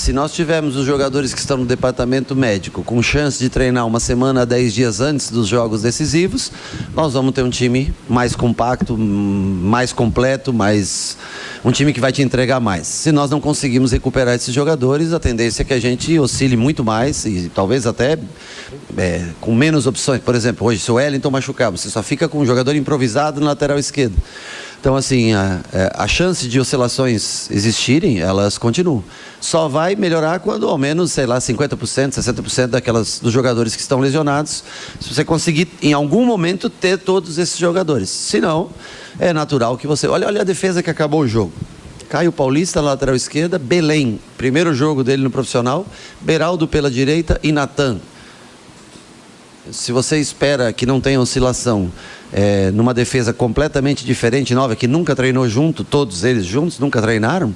se nós tivermos os jogadores que estão no departamento médico com chance de treinar uma semana a 10 dias antes dos jogos decisivos, nós vamos ter um time mais compacto, mais completo, um time que vai te entregar mais. Se nós não conseguimos recuperar esses jogadores, a tendência é que a gente oscile muito mais e talvez até com menos opções. Por exemplo, hoje, se o Wellington machucar, você só fica com um jogador improvisado no lateral esquerdo. Então, assim, a chance de oscilações existirem, elas continuam. Só vai melhorar quando ao menos, sei lá, 50%, 60% dos jogadores que estão lesionados, se você conseguir, em algum momento, ter todos esses jogadores. Se não, é natural que você... Olha a defesa que acabou o jogo. Caio Paulista na lateral esquerda, Belém, primeiro jogo dele no profissional, Beraldo pela direita e Natan. Se você espera que não tenha oscilação numa defesa completamente diferente, nova, que nunca treinou junto, todos eles juntos, nunca treinaram,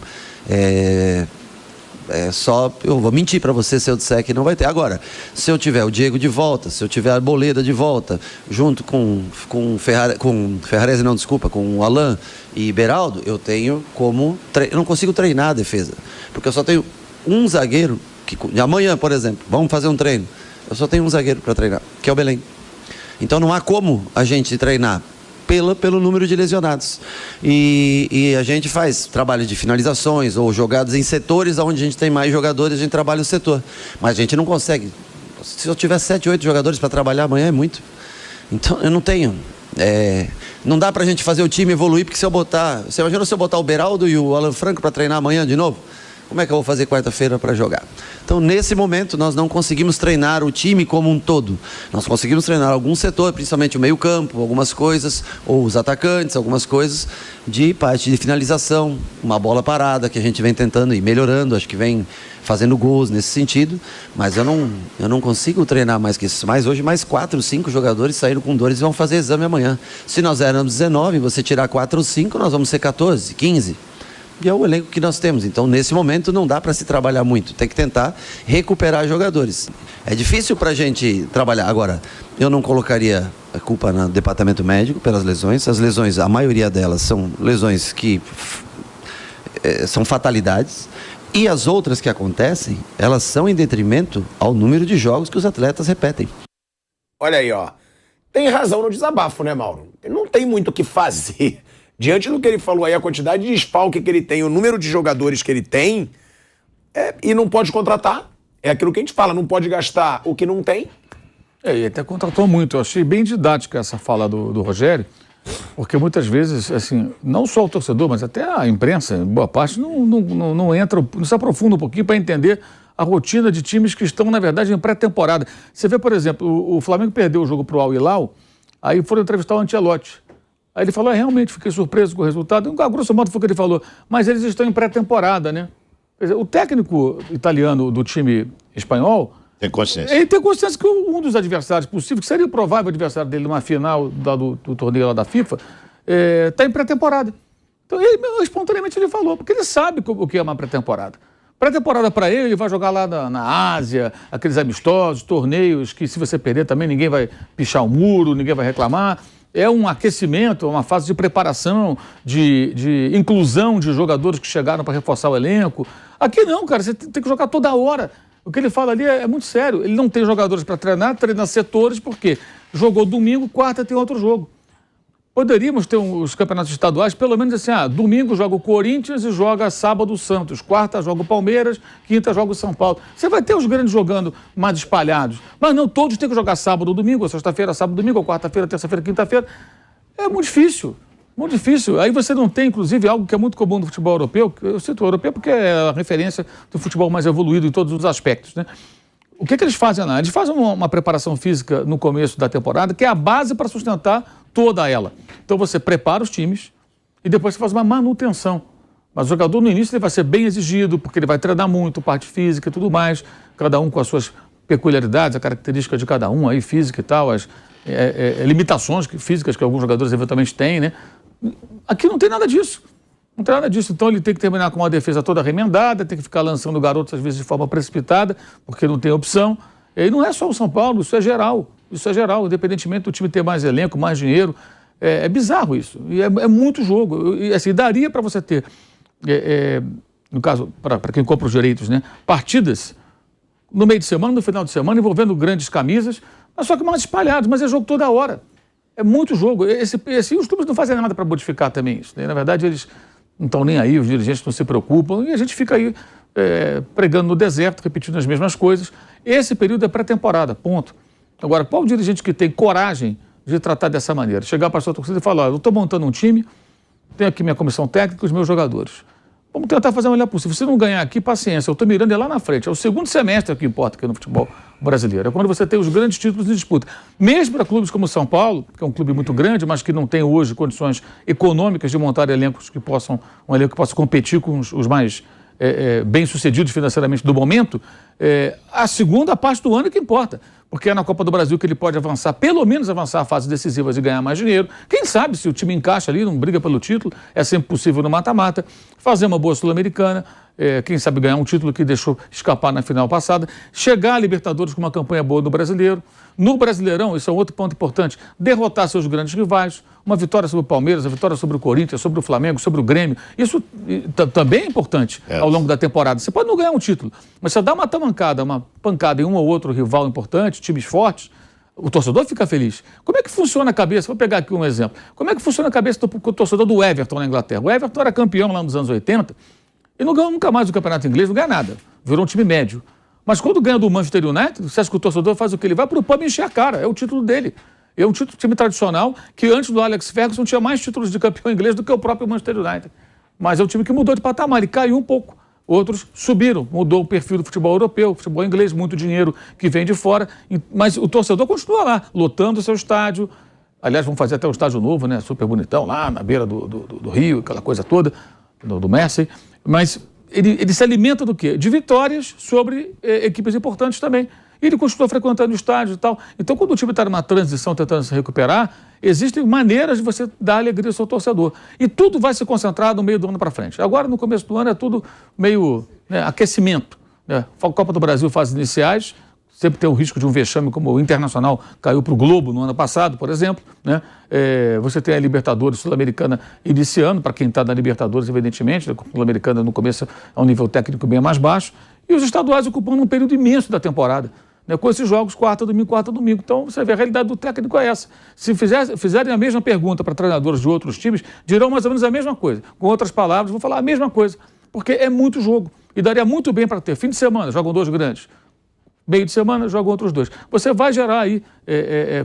eu vou mentir para você se eu disser que não vai ter. Agora, se eu tiver o Diego de volta, se eu tiver a Arboleda de volta, junto com Ferrarese, não, desculpa, com o Alain e Beraldo, eu tenho como... Eu não consigo treinar a defesa, porque eu só tenho um zagueiro, amanhã, por exemplo, vamos fazer um treino, eu só tenho um zagueiro para treinar, que é o Belém. Então não há como a gente treinar pelo número de lesionados. E a gente faz trabalho de finalizações ou jogadas em setores onde a gente tem mais jogadores, a gente trabalha o setor. Mas a gente não consegue. Se eu tiver 7, 8 jogadores para trabalhar amanhã é muito. Então eu não tenho. Não dá para a gente fazer o time evoluir, porque se eu botar... Você imagina se eu botar o Beraldo e o Alan Franco para treinar amanhã de novo? Como é que eu vou fazer quarta-feira para jogar? Então, nesse momento, nós não conseguimos treinar o time como um todo. Nós conseguimos treinar algum setor, principalmente o meio-campo, algumas coisas, ou os atacantes, algumas coisas, de parte de finalização, uma bola parada que a gente vem tentando ir melhorando, acho que vem fazendo gols nesse sentido, mas eu não consigo treinar mais que isso. Mas hoje, mais 4, 5 jogadores saíram com dores e vão fazer exame amanhã. Se nós éramos 19, você tirar 4 ou 5, nós vamos ser 14, 15. E é o elenco que nós temos. Então, nesse momento, não dá para se trabalhar muito. Tem que tentar recuperar jogadores. É difícil para a gente trabalhar. Agora, eu não colocaria a culpa no departamento médico pelas lesões. As lesões, a maioria delas são lesões que são fatalidades. E as outras que acontecem, elas são em detrimento ao número de jogos que os atletas repetem. Olha aí, ó. Tem razão no desabafo, né, Mauro? Não tem muito o que fazer. Diante do que ele falou aí, a quantidade de desfalque que ele tem, o número de jogadores que ele tem, e não pode contratar. É aquilo que a gente fala, não pode gastar o que não tem. E até contratou muito. Eu achei bem didática essa fala do Rogério, porque muitas vezes, assim, não só o torcedor, mas até a imprensa, boa parte, não entra, não se aprofunda um pouquinho para entender a rotina de times que estão, na verdade, em pré-temporada. Você vê, por exemplo, o Flamengo perdeu o jogo para o Al Hilal, aí foram entrevistar o Ancelotti. Aí ele falou, realmente, fiquei surpreso com o resultado. A grosso modo foi o que ele falou, mas eles estão em pré-temporada, né? Quer dizer, o técnico italiano do time espanhol... Tem consciência. Ele tem consciência que um dos adversários possíveis, que seria o provável adversário dele numa final do torneio lá da FIFA, está em pré-temporada. Então, ele espontaneamente ele falou, porque ele sabe o que é uma pré-temporada. Pré-temporada para ele vai jogar lá na Ásia, aqueles amistosos, torneios que se você perder também ninguém vai pichar o muro, ninguém vai reclamar. É um aquecimento, uma fase de preparação, de inclusão de jogadores que chegaram para reforçar o elenco. Aqui não, cara, você tem que jogar toda hora. O que ele fala ali é muito sério. Ele não tem jogadores para treinar, treina setores, porque jogou domingo, quarta tem outro jogo. Poderíamos ter os campeonatos estaduais, pelo menos assim, domingo joga o Corinthians e joga sábado o Santos, quarta joga o Palmeiras, quinta joga o São Paulo. Você vai ter os grandes jogando mais espalhados, mas não todos têm que jogar sábado ou domingo, ou sexta-feira, sábado, domingo, ou quarta-feira, terça-feira, quinta-feira. É muito difícil, muito difícil. Aí você não tem, inclusive, algo que é muito comum no futebol europeu, eu cito o europeu porque é a referência do futebol mais evoluído em todos os aspectos, né? O que eles fazem lá? Eles fazem uma preparação física no começo da temporada, que é a base para sustentar toda ela. Então você prepara os times e depois você faz uma manutenção. Mas o jogador no início ele vai ser bem exigido, porque ele vai treinar muito, parte física e tudo mais, cada um com as suas peculiaridades, a característica de cada um, aí, física e tal, as limitações físicas que alguns jogadores eventualmente têm, né? Aqui não tem nada disso. Não tem nada disso. Então ele tem que terminar com uma defesa toda remendada, tem que ficar lançando garotos às vezes de forma precipitada, porque não tem opção. E não é só o São Paulo, isso é geral. Isso é geral, independentemente do time ter mais elenco, mais dinheiro. É bizarro isso. E é muito jogo. E assim, daria para você ter no caso, para quem compra os direitos, né? Partidas no meio de semana, no final de semana, envolvendo grandes camisas, mas só que mais espalhados, mas é jogo toda hora. É muito jogo. Os clubes não fazem nada para modificar também isso, né? Na verdade, eles não estão nem aí, os dirigentes não se preocupam, e a gente fica aí pregando no deserto, repetindo as mesmas coisas. Esse período é pré-temporada, ponto. Agora, qual o dirigente que tem coragem de tratar dessa maneira? Chegar para a sua torcida e falar, olha, eu estou montando um time, tenho aqui minha comissão técnica e os meus jogadores. Vamos tentar fazer o melhor possível. Se não ganhar aqui, paciência, eu estou mirando lá na frente. É o segundo semestre que importa aqui no futebol brasileiro. É quando você tem os grandes títulos em disputa. Mesmo para clubes como o São Paulo, que é um clube muito grande, mas que não tem hoje condições econômicas de montar elencos que possam, um elenco que possa competir com os mais bem-sucedidos financeiramente do momento, a segunda parte do ano é que importa. Porque é na Copa do Brasil que ele pode avançar, pelo menos avançar a fase decisiva e ganhar mais dinheiro. Quem sabe se o time encaixa ali, não briga pelo título, é sempre possível no mata-mata, fazer uma boa Sul-Americana, quem sabe ganhar um título que deixou escapar na final passada, chegar a Libertadores com uma campanha boa no Brasileiro. No Brasileirão, isso é um outro ponto importante, derrotar seus grandes rivais, uma vitória sobre o Palmeiras, a vitória sobre o Corinthians, sobre o Flamengo, sobre o Grêmio. Isso também é importante ao longo da temporada. Você pode não ganhar um título, mas você dá uma tamancada, uma pancada em um ou outro rival importante, times fortes, o torcedor fica feliz. Como é que funciona a cabeça? Vou pegar aqui um exemplo. Como é que funciona a cabeça do torcedor do Everton na Inglaterra? O Everton era campeão lá nos anos 80 e não ganhou nunca mais o campeonato inglês, não ganha nada. Virou um time médio. Mas quando ganha do Manchester United, você acha que o torcedor faz o quê? Ele vai para o pub encher a cara. É o título dele. É um time tradicional que antes do Alex Ferguson tinha mais títulos de campeão inglês do que o próprio Manchester United. Mas é um time que mudou de patamar, ele caiu um pouco. Outros subiram, mudou o perfil do futebol europeu, futebol inglês, muito dinheiro que vem de fora. Mas o torcedor continua lá, lotando o seu estádio. Aliás, vamos fazer até um estádio novo, né? Super bonitão, lá na beira do Rio, aquela coisa toda, do Messi. Mas ele se alimenta do quê? De vitórias sobre equipes importantes também. E ele continua frequentando o estádio e tal. Então, quando o time está numa transição, tentando se recuperar, existem maneiras de você dar alegria ao seu torcedor. E tudo vai se concentrar no meio do ano para frente. Agora, no começo do ano, é tudo meio aquecimento. Né? Copa do Brasil, fases iniciais, sempre tem o risco de um vexame, como o Internacional caiu para o Globo no ano passado, por exemplo. Né? Você tem a Libertadores Sul-Americana iniciando, para quem está na Libertadores, evidentemente. A Sul-Americana, no começo, é um nível técnico bem mais baixo. E os estaduais ocupando um período imenso da temporada. Com esses jogos, quarta, domingo. Então, você vê, a realidade do técnico é essa. Se fizerem a mesma pergunta para treinadores de outros times, dirão mais ou menos a mesma coisa. Com outras palavras, vão falar a mesma coisa. Porque é muito jogo. E daria muito bem para ter. Fim de semana, jogam 2 grandes. Meio de semana, jogam outros 2. Você vai gerar aí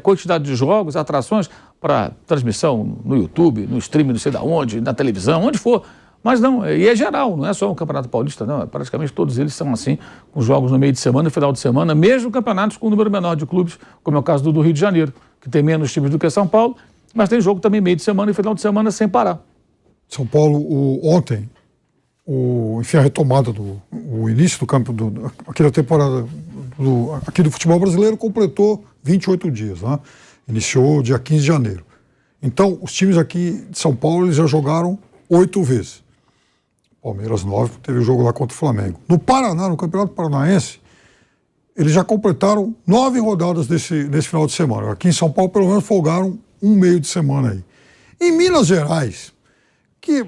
quantidade de jogos, atrações para transmissão no YouTube, no streaming, não sei de onde, na televisão, onde for. Mas não, e é geral, não é só o Campeonato Paulista, não. Praticamente todos eles são assim, com jogos no meio de semana e final de semana, mesmo campeonatos com um número menor de clubes, como é o caso do Rio de Janeiro, que tem menos times do que São Paulo, mas tem jogo também meio de semana e final de semana sem parar. São Paulo, ontem, enfim, a retomada o início do campo, aqui da temporada aqui do futebol brasileiro completou 28 dias, né? Iniciou dia 15 de janeiro. Então, os times aqui de São Paulo, eles já jogaram 8 vezes. Palmeiras 9, teve o jogo lá contra o Flamengo. No Paraná, no Campeonato Paranaense, eles já completaram 9 rodadas nesse final de semana. Aqui em São Paulo, pelo menos, folgaram um meio de semana aí. Em Minas Gerais, que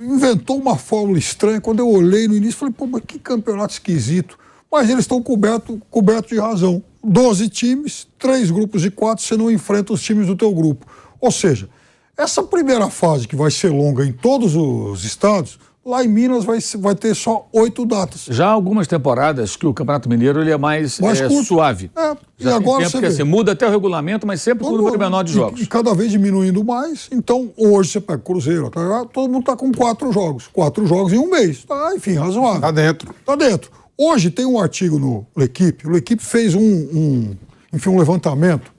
inventou uma fórmula estranha, quando eu olhei no início, falei, pô, mas que campeonato esquisito. Mas eles estão cobertos de razão. 12 times, 3 grupos de 4, você não enfrenta os times do teu grupo. Ou seja, essa primeira fase, que vai ser longa em todos os estados, lá em Minas vai ter só 8 datas. Já há algumas temporadas que o Campeonato Mineiro ele é mais suave. E agora você vê. Muda até o regulamento, mas sempre com um número menor de jogos. E cada vez diminuindo mais. Então, hoje você pega Cruzeiro, todo mundo está com 4 jogos. 4 jogos em um mês. Tá, enfim, razoável. Tá dentro. Tá dentro. Hoje tem um artigo no L'Equipe. O L'Equipe fez um levantamento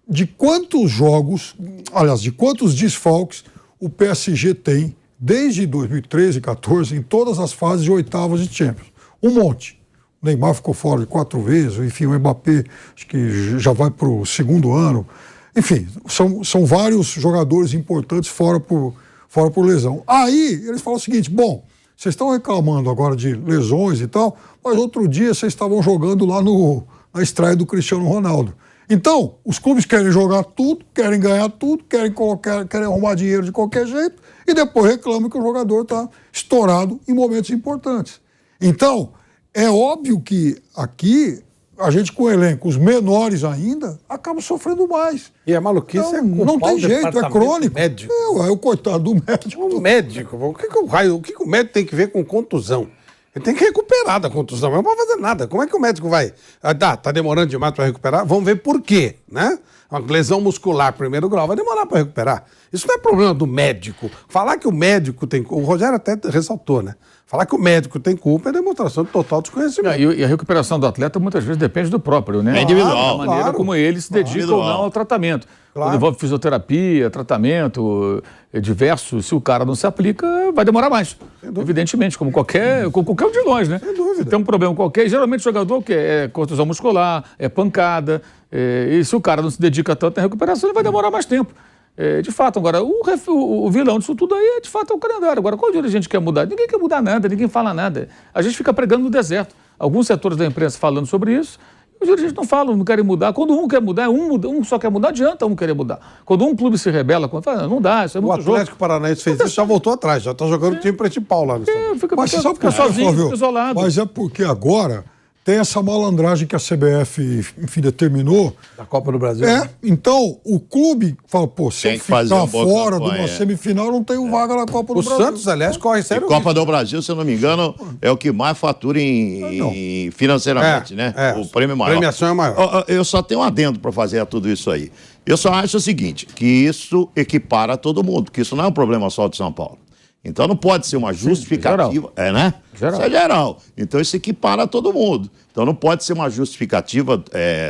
de quantos jogos, aliás, de quantos desfalques o PSG tem desde 2013 e 2014 em todas as fases de oitavas de Champions. Um monte. O Neymar ficou fora de 4 vezes, enfim, o Mbappé acho que já vai para o 2º ano. Enfim, são vários jogadores importantes fora por lesão. Aí eles falam o seguinte, bom, vocês estão reclamando agora de lesões e tal, mas outro dia vocês estavam jogando lá na estreia do Cristiano Ronaldo. Então, os clubes querem jogar tudo, querem ganhar tudo, querem arrumar dinheiro de qualquer jeito e depois reclamam que o jogador está estourado em momentos importantes. Então, é óbvio que aqui a gente com elencos menores ainda acaba sofrendo mais. E a maluquice Então, é não tem jeito, é crônico. Médico. É o coitado do médico. O médico, o que o médico tem que ver com contusão? Ele tem que recuperar da contusão, não pode fazer nada. Como é que o médico vai? Tá demorando demais para recuperar? Vamos ver por quê, né? Uma lesão muscular, primeiro grau, vai demorar para recuperar. Isso não é problema do médico. Falar que o médico tem culpa, o Rogério até ressaltou, né? Falar que o médico tem culpa é demonstração de total desconhecimento. E a recuperação do atleta muitas vezes depende do próprio, né? É individual. Da maneira como ele se dedica ou não ao tratamento. Quando envolve fisioterapia, tratamento diverso, se o cara não se aplica, vai demorar mais. Evidentemente, como qualquer um de nós, né? Sem dúvida. Se tem um problema qualquer, geralmente o jogador o quê? É contusão muscular, é pancada, e se o cara não se dedica tanto na recuperação, ele vai demorar mais tempo. De fato, agora, o vilão disso tudo aí, de fato, é o calendário. Agora, qual dirigente quer mudar? Ninguém quer mudar nada, ninguém fala nada. A gente fica pregando no deserto. Alguns setores da imprensa falando sobre isso, os dirigentes não falam, não querem mudar. Quando um quer mudar, um só quer mudar, adianta um querer mudar. Quando um clube se rebela, fala, não dá, isso é muito jogo. O Atlético Paranaense fez isso, já voltou atrás, já está jogando o time principal lá no estado. Fica sozinho, isolado. Mas é porque agora tem essa malandragem que a CBF, enfim, determinou. Da Copa do Brasil. Então o clube fala, pô, se Tem eu que fazer ficar uma boa fora de campanha, uma semifinal, eu não tenho vaga na Copa do O Brasil. Santos, aliás, corre sério. Copa do Brasil, se eu não me engano, é o que mais fatura financeiramente, né? O prêmio maior. A premiação é maior. Eu só tenho um adendo para fazer a tudo isso aí. Eu só acho o seguinte, que isso equipara todo mundo, que isso não é um problema só de São Paulo. Então não pode ser uma justificativa. Geral. Né? Geral. Isso é geral. Então isso equipara todo mundo. Então não pode ser uma justificativa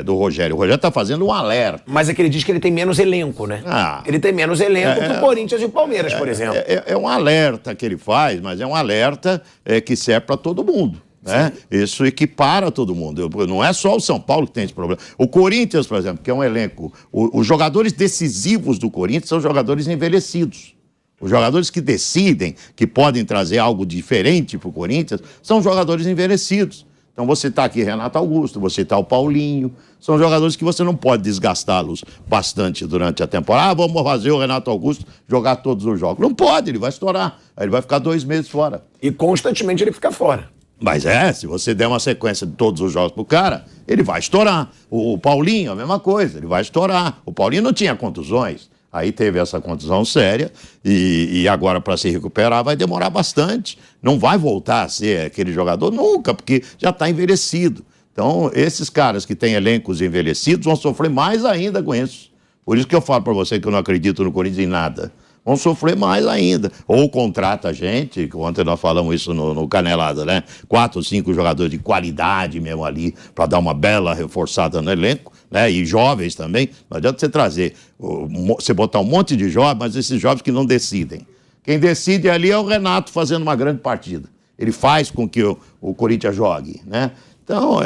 do Rogério. O Rogério está fazendo um alerta. Mas é que ele diz que ele tem menos elenco, né? Ele tem menos elenco que o Corinthians e o Palmeiras, por exemplo. É um alerta que ele faz, mas é um alerta que serve para todo mundo. Né? Isso equipara todo mundo. Não é só o São Paulo que tem esse problema. O Corinthians, por exemplo, que é um elenco. Os jogadores decisivos do Corinthians são jogadores envelhecidos. Os jogadores que decidem, que podem trazer algo diferente para o Corinthians, são jogadores envelhecidos. Então você está aqui Renato Augusto, você está o Paulinho, são jogadores que você não pode desgastá-los bastante durante a temporada. Vamos fazer o Renato Augusto jogar todos os jogos. Não pode, ele vai estourar. Aí ele vai ficar 2 meses fora. E constantemente ele fica fora. Mas se você der uma sequência de todos os jogos pro cara, ele vai estourar. O Paulinho, a mesma coisa, ele vai estourar. O Paulinho não tinha contusões. Aí teve essa contusão séria e agora para se recuperar vai demorar bastante. Não vai voltar a ser aquele jogador nunca, porque já está envelhecido. Então, esses caras que têm elencos envelhecidos vão sofrer mais ainda com isso. Por isso que eu falo para você que eu não acredito no Corinthians em nada. Vão sofrer mais ainda. Ou contrata gente, ontem nós falamos isso no Canelada, né? 4 ou 5 jogadores de qualidade mesmo ali, para dar uma bela reforçada no elenco, né? E jovens também. Não adianta você trazer, você botar um monte de jovens, mas esses jovens que não decidem. Quem decide ali é o Renato fazendo uma grande partida. Ele faz com que o Corinthians jogue, né? Então,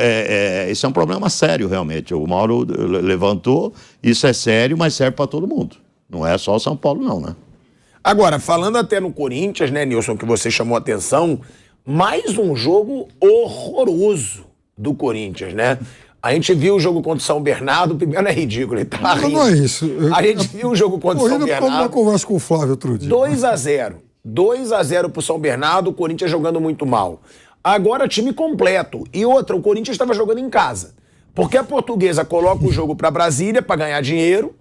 isso é um problema sério, realmente. O Mauro levantou, isso é sério, mas serve para todo mundo. Não é só o São Paulo, não, né? Agora, falando até no Corinthians, né, Nilson, que você chamou a atenção, mais um jogo horroroso do Corinthians, né? A gente viu o jogo contra o São Bernardo, o Pibiano é ridículo, ele tá rindo. Não é isso. A gente viu o jogo contra o São Bernardo. Eu conversa com o Flávio outro dia. 2-0. 2-0 pro São Bernardo, o Corinthians jogando muito mal. Agora time completo. E outra, o Corinthians estava jogando em casa. Porque a Portuguesa coloca o jogo para Brasília para ganhar dinheiro,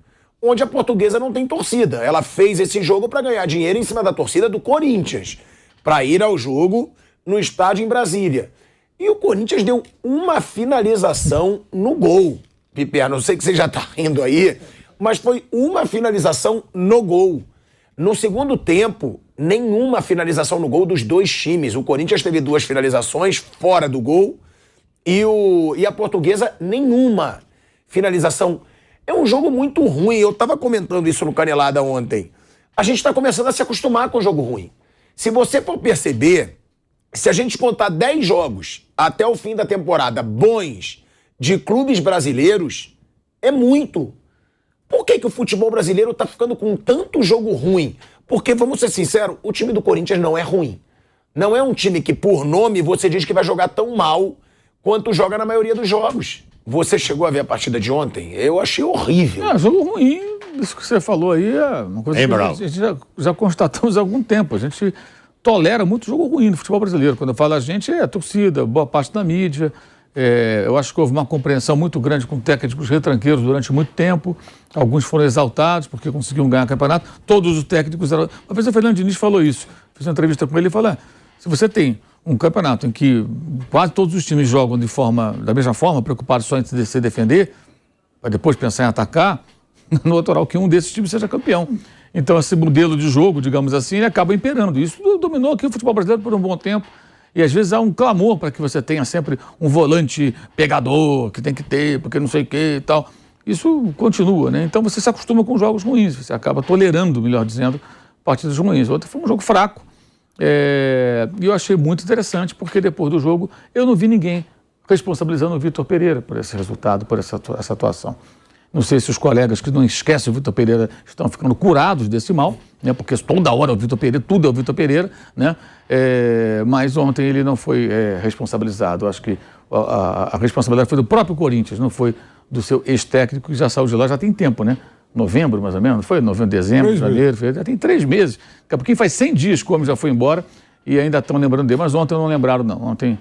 onde a Portuguesa não tem torcida. Ela fez esse jogo para ganhar dinheiro em cima da torcida do Corinthians, para ir ao jogo no estádio em Brasília. E o Corinthians deu uma finalização no gol. Piperno, eu sei que você já tá rindo aí, mas foi uma finalização no gol. No segundo tempo, nenhuma finalização no gol dos dois times. O Corinthians teve 2 finalizações fora do gol e a Portuguesa nenhuma finalização. É um jogo muito ruim. Eu estava comentando isso no Canelada ontem. A gente está começando a se acostumar com o jogo ruim. Se você for perceber, se a gente contar 10 jogos até o fim da temporada bons de clubes brasileiros, é muito. Por que o futebol brasileiro está ficando com tanto jogo ruim? Porque, vamos ser sinceros, o time do Corinthians não é ruim. Não é um time que, por nome, você diz que vai jogar tão mal quanto joga na maioria dos jogos. Você chegou a ver a partida de ontem? Eu achei horrível. Jogo ruim, isso que você falou aí é uma coisa que a gente já constatamos há algum tempo. A gente tolera muito jogo ruim no futebol brasileiro. Quando eu falo a gente, é a torcida, boa parte da mídia. Eu acho que houve uma compreensão muito grande com técnicos retranqueiros durante muito tempo. Alguns foram exaltados porque conseguiam ganhar campeonato. Todos os técnicos eram... Uma vez o Fernando Diniz falou isso. Fiz uma entrevista com ele e falou, se você tem um campeonato em que quase todos os times jogam da mesma forma, preocupados só em se defender, para depois pensar em atacar, no natural que um desses times seja campeão. Então esse modelo de jogo, digamos assim, ele acaba imperando. Isso dominou aqui o futebol brasileiro por um bom tempo. E às vezes há um clamor para que você tenha sempre um volante pegador, que tem que ter, porque não sei o que e tal. Isso continua, né? Então você se acostuma com jogos ruins, você acaba tolerando, melhor dizendo, partidas ruins. Ontem foi um jogo fraco. E eu achei muito interessante, porque depois do jogo eu não vi ninguém responsabilizando o Vitor Pereira por esse resultado, por essa atuação. Não sei se os colegas que não esquecem o Vitor Pereira estão ficando curados desse mal, né? Porque toda hora é o Vitor Pereira, tudo é o Vitor Pereira, né? Mas ontem ele não foi responsabilizado. Eu acho que a responsabilidade foi do próprio Corinthians, não foi do seu ex-técnico, que já saiu de lá já tem tempo, né? Novembro, mais ou menos, foi? Novembro, dezembro, janeiro, já tem 3 meses. Daqui a pouquinho faz 100 dias que o homem já foi embora e ainda estão lembrando dele. Mas ontem não lembraram, não. Ontem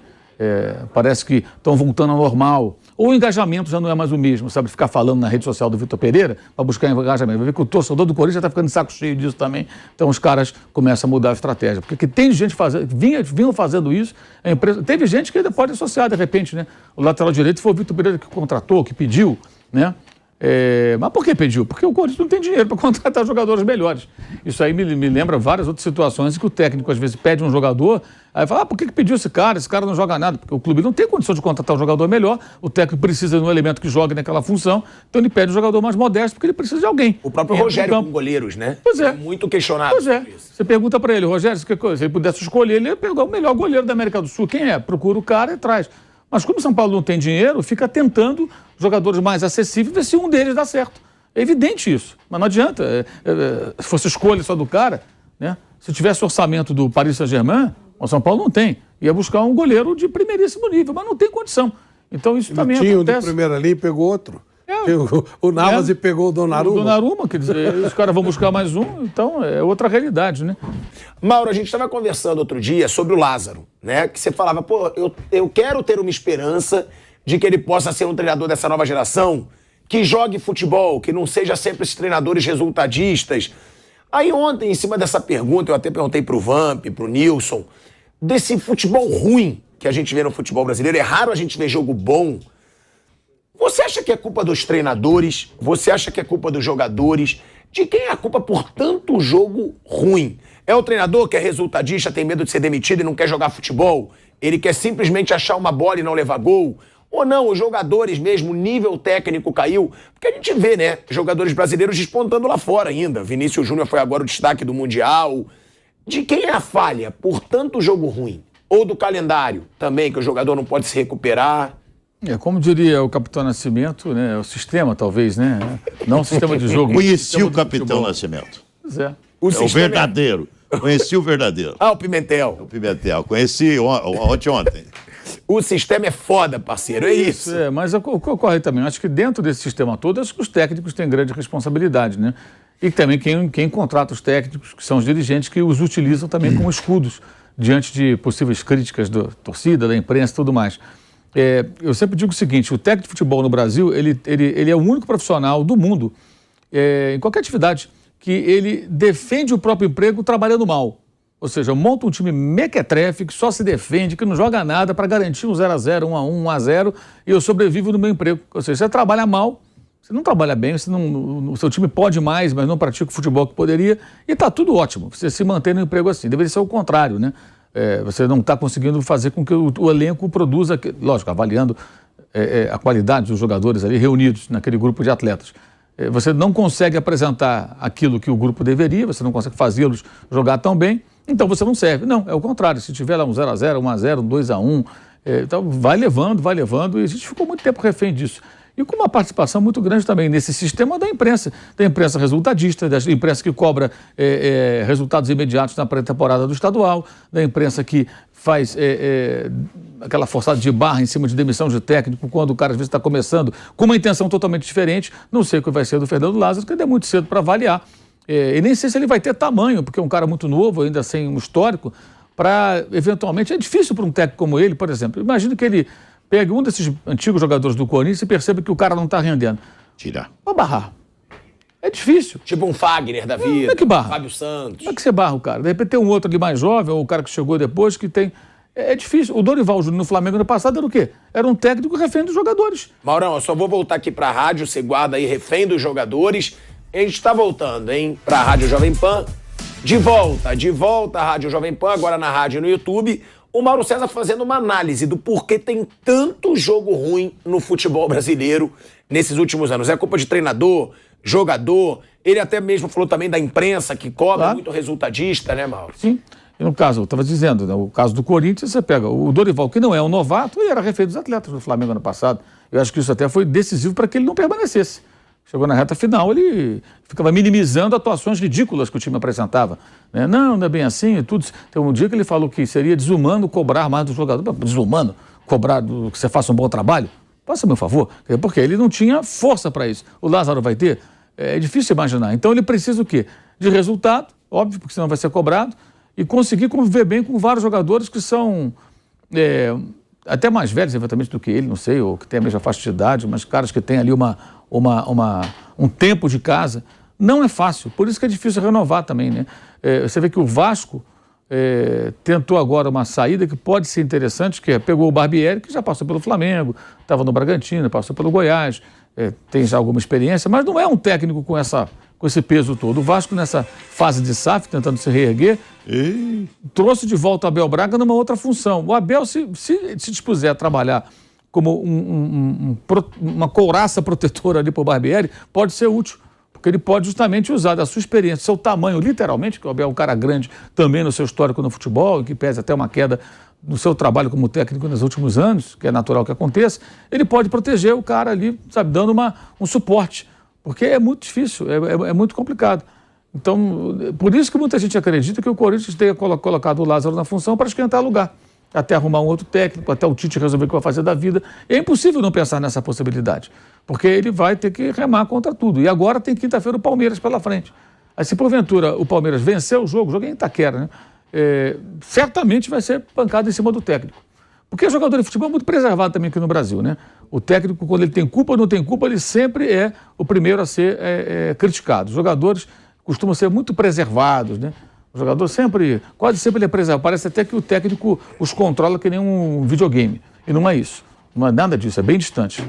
parece que estão voltando ao normal. Ou o engajamento já não é mais o mesmo, sabe? Ficar falando na rede social do Vitor Pereira para buscar engajamento. Vai ver que o torcedor do Corinthians já está ficando de saco cheio disso também. Então os caras começam a mudar a estratégia. Porque tem gente fazendo, vinham fazendo isso. A empresa, teve gente que ainda pode associar, de repente, né? O lateral direito foi o Vitor Pereira que contratou, que pediu, né? Mas por que pediu? Porque o Corinthians não tem dinheiro para contratar jogadores melhores. Isso aí me lembra várias outras situações em que o técnico às vezes pede um jogador, aí fala, por que pediu esse cara? Esse cara não joga nada. Porque o clube não tem condição de contratar um jogador melhor, o técnico precisa de um elemento que jogue naquela função, então ele pede um jogador mais modesto porque ele precisa de alguém. O próprio Rogério com goleiros, né? Pois é. Muito questionado. Pois é. Você pergunta para ele, Rogério, se ele pudesse escolher, ele ia pegar o melhor goleiro da América do Sul. Quem é? Procura o cara e traz. Mas como o São Paulo não tem dinheiro, fica tentando jogadores mais acessíveis, ver se um deles dá certo. É evidente isso, mas não adianta. Se fosse escolha só do cara, né? Se tivesse orçamento do Paris Saint-Germain, o São Paulo não tem. Ia buscar um goleiro de primeiríssimo nível, mas não tem condição. Então isso também acontece. Tinha um de primeira ali e pegou outro. O Navas e pegou o Donnarumma. O Donnarumma, quer dizer, os caras vão buscar mais um, então é outra realidade, né? Mauro, a gente estava conversando outro dia sobre o Lázaro, né? Que você falava, eu quero ter uma esperança de que ele possa ser um treinador dessa nova geração, que jogue futebol, que não seja sempre esses treinadores resultadistas. Aí ontem, em cima dessa pergunta, eu até perguntei pro Vamp, pro Nilson, desse futebol ruim que a gente vê no futebol brasileiro. É raro a gente ver jogo bom. Você acha que é culpa dos treinadores? Você acha que é culpa dos jogadores? De quem é a culpa por tanto jogo ruim? É o treinador que é resultadista, tem medo de ser demitido e não quer jogar futebol? Ele quer simplesmente achar uma bola e não levar gol? Ou não, os jogadores mesmo, o nível técnico caiu? Porque a gente vê, né, jogadores brasileiros despontando lá fora ainda. Vinícius Júnior foi agora o destaque do Mundial. De quem é a falha por tanto jogo ruim? Ou do calendário também, que o jogador não pode se recuperar? Como diria o Capitão Nascimento, né? O sistema, talvez, né? Não o sistema de jogo. Conheci o Capitão Nascimento. Pois é. O verdadeiro. Conheci o verdadeiro. O Pimentel. O Pimentel. Conheci ontem. O sistema é foda, parceiro, é isso. Mas o que ocorre também, acho que dentro desse sistema todo, acho que os técnicos têm grande responsabilidade, né? E também quem contrata os técnicos, que são os dirigentes, que os utilizam também como escudos diante de possíveis críticas da torcida, da imprensa e tudo mais. Eu sempre digo o seguinte, o técnico de futebol no Brasil, ele é o único profissional do mundo, em qualquer atividade, que ele defende o próprio emprego trabalhando mal. Ou seja, monta um time mequetrefe que só se defende, que não joga nada para garantir um 0-0, 1-1, 1-0 e eu sobrevivo no meu emprego. Ou seja, você trabalha mal, você não trabalha bem, o seu time pode mais, mas não pratica o futebol que poderia e está tudo ótimo. Você se mantém no emprego assim. Deveria ser o contrário, né? Você não está conseguindo fazer com que o elenco produza, lógico, avaliando a qualidade dos jogadores ali reunidos naquele grupo de atletas. Você não consegue apresentar aquilo que o grupo deveria, você não consegue fazê-los jogar tão bem, então você não serve. Não, é o contrário. Se tiver lá um 0-0, 1-0, 2-1, Então vai levando, e a gente ficou muito tempo refém disso. E com uma participação muito grande também nesse sistema da imprensa resultadista, da imprensa que cobra resultados imediatos na pré-temporada do estadual, da imprensa que faz aquela forçada de barra em cima de demissão de técnico quando o cara às vezes está começando com uma intenção totalmente diferente. Não sei o que vai ser do Fernando Lázaro, porque ainda é muito cedo para avaliar. E nem sei se ele vai ter tamanho, porque é um cara muito novo, ainda sem um histórico, para eventualmente... É difícil para um técnico como ele, por exemplo. Imagina que ele pegue um desses antigos jogadores do Corinthians e perceba que o cara não está rendendo. Tirar. Vai barrar. É difícil. Tipo um Fagner da vida. Como é que barra? Fábio Santos. Como é que você barra o cara? De repente tem um outro ali mais jovem, ou o cara que chegou depois, que tem... É difícil. O Dorival Júnior no Flamengo ano passado era o quê? Era um técnico refém dos jogadores. Maurão, eu só vou voltar aqui pra rádio, você guarda aí, refém dos jogadores. A gente está voltando, hein, pra Rádio Jovem Pan. De volta à Rádio Jovem Pan, agora na rádio e no YouTube. O Mauro César fazendo uma análise do porquê tem tanto jogo ruim no futebol brasileiro nesses últimos anos. É culpa de treinador, jogador, ele até mesmo falou também da imprensa, que cobra muito resultadista, né, Mauro? Sim. E no caso, eu estava dizendo, né, o caso do Corinthians, você pega o Dorival, que não é um novato, ele era refém dos atletas do Flamengo ano passado. Eu acho que isso até foi decisivo para que ele não permanecesse. Chegou na reta final, ele ficava minimizando atuações ridículas que o time apresentava. Né? Não é bem assim e tudo. Tem um dia que ele falou que seria desumano cobrar mais do jogador. Desumano cobrar que você faça um bom trabalho? Faça meu favor. Porque ele não tinha força para isso. O Lázaro vai ter? É difícil imaginar. Então ele precisa o quê? De resultado, óbvio, porque senão vai ser cobrado, e conseguir conviver bem com vários jogadores que são até mais velhos, eventualmente, do que ele, não sei, ou que tem a mesma faixa de idade, mas caras que têm ali um tempo de casa. Não é fácil, por isso que é difícil renovar também, né? Você vê que o Vasco tentou agora uma saída que pode ser interessante, que pegou o Barbieri, que já passou pelo Flamengo, estava no Bragantino, passou pelo Goiás, tem já alguma experiência, mas não é um técnico com esse peso todo. O Vasco, nessa fase de SAF, tentando se reerguer, trouxe de volta o Abel Braga numa outra função. O Abel, se dispuser a trabalhar como uma couraça protetora ali para o Barbieri, pode ser útil, porque ele pode justamente usar da sua experiência, seu tamanho, literalmente, que o Abel é um cara grande também no seu histórico no futebol, e que pese até uma queda no seu trabalho como técnico nos últimos anos, que é natural que aconteça, ele pode proteger o cara ali, sabe, dando um suporte, porque é muito difícil, é muito complicado. Então, por isso que muita gente acredita que o Corinthians tenha colocado o Lázaro na função para esquentar lugar, até arrumar um outro técnico, até o Tite resolver o que vai fazer da vida. É impossível não pensar nessa possibilidade, porque ele vai ter que remar contra tudo. E agora tem quinta-feira o Palmeiras pela frente. Aí, se porventura o Palmeiras vencer o jogo em Itaquera, né? Certamente vai ser pancada em cima do técnico. Porque o jogador de futebol é muito preservado também aqui no Brasil, né? O técnico, quando ele tem culpa ou não tem culpa, ele sempre é o primeiro a ser criticado. Os jogadores costumam ser muito preservados, né? O jogador quase sempre ele é preservado. Parece até que o técnico os controla que nem um videogame. E não é isso. Não é nada disso, é bem distante.